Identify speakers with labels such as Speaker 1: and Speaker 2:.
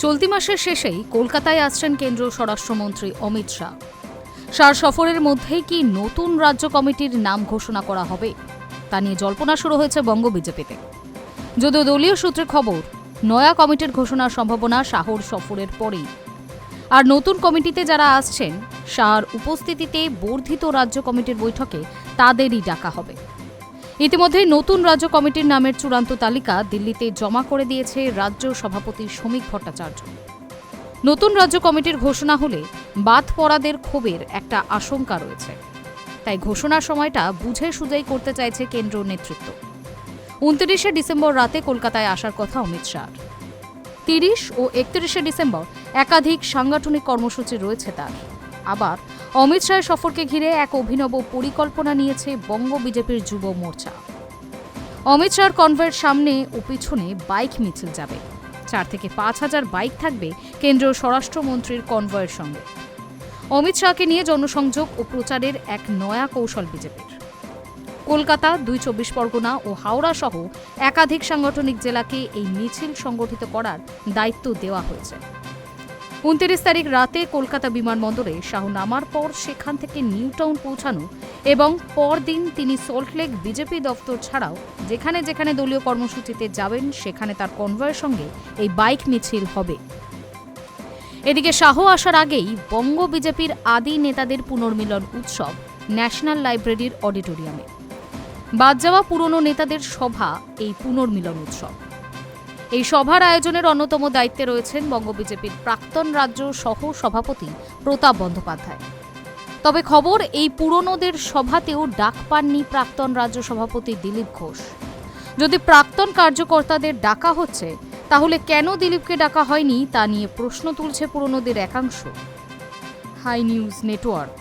Speaker 1: চলতি মাসের শেষেই কলকাতায় আসছেন কেন্দ্রীয় স্বরাষ্ট্রমন্ত্রী অমিত শাহ। সার সফরের মধ্যেই কি নতুন রাজ্য কমিটির নাম ঘোষণা করা হবে তা নিয়ে জল্পনা শুরু হয়েছে বঙ্গ বিজেপিতে। যদিও দলীয় সূত্রে খবর, নয়া কমিটির ঘোষণার সম্ভাবনা শাহর সফরের পরেই। আর নতুন কমিটিতে যারা আসছেন, শাহর উপস্থিতিতে বর্ধিত রাজ্য কমিটির বৈঠকে তাদেরই ডাকা হবে। ইতিমধ্যেই নতুন রাজ্য কমিটির নামের চূড়ান্ত তালিকা দিল্লিতে জমা করে দিয়েছে রাজ্য সভাপতি শ্রমিক ভট্টাচার্য। নতুন রাজ্য কমিটির ঘোষণা হলে বাদ পড়াদের ক্ষোভের একটা আশঙ্কা রয়েছে, তাই ঘোষণার সময়টা বুঝে সুঝেই করতে চাইছে কেন্দ্র নেতৃত্ব। 29শে ডিসেম্বর রাতে কলকাতায় আসার কথা অমিত শাহর। 30 ও 31শে ডিসেম্বর একাধিক সাংগঠনিক কর্মসূচি রয়েছে তার। আবার অমিত শাহের সফরকে ঘিরে এক অভিনব পরিকল্পনা নিয়েছে বঙ্গ বিজেপির যুব মোর্চা। অমিত শাহর কনভয়ের সামনে ও পিছনে বাইক মিছিল যাবে। 4 থেকে 5,000 বাইক থাকবে কেন্দ্রীয় স্বরাষ্ট্রমন্ত্রীর কনভয়ের সঙ্গে। অমিত শাহকে নিয়ে জনসংযোগ ও প্রচারের এক নয়া কৌশল বিজেপির। কলকাতা, 2 চব্বিশ পরগনা ও হাওড়া সহ একাধিক সাংগঠনিক জেলাকে এই মিছিল সংগঠিত করার দায়িত্ব দেওয়া হয়েছে। 29 তারিখ রাতে কলকাতা বিমানবন্দরে শাহ নামার পর সেখান থেকে নিউ টাউন পৌঁছানো এবং পরদিন তিনি সল্টলেক বিজেপি দপ্তর ছাড়াও যেখানে যেখানে দলীয় কর্মসূচিতে যাবেন সেখানে তার কনভয়ের সঙ্গে এই বাইক মিছিল হবে। এদিকে শাহ আসার আগেই বঙ্গ বিজেপির আদি নেতাদের পুনর্মিলন উৎসব ন্যাশনাল লাইব্রেরির অডিটোরিয়ামে। বাদ যাওয়া পুরনো নেতাদের সভা এই পুনর্মিলন উৎসব। এই সভার আয়োজনের অন্যতম দায়িত্বে রয়েছেন বঙ্গ বিজেপির প্রাক্তন রাজ্য সহ সভাপতি প্রতাপ বন্দ্যোপাধ্যায়। তবে খবর, এই পুরনোদের সভাতেও ডাক পাননি প্রাক্তন রাজ্য সভাপতি দিলীপ ঘোষ। যদি প্রাক্তন কার্যকর্তাদের ডাকা হচ্ছে, তাহলে কেন দিলীপকে ডাকা হয়নি তা নিয়ে প্রশ্ন তুলছে পুরনোদের একাংশ। Hi news network.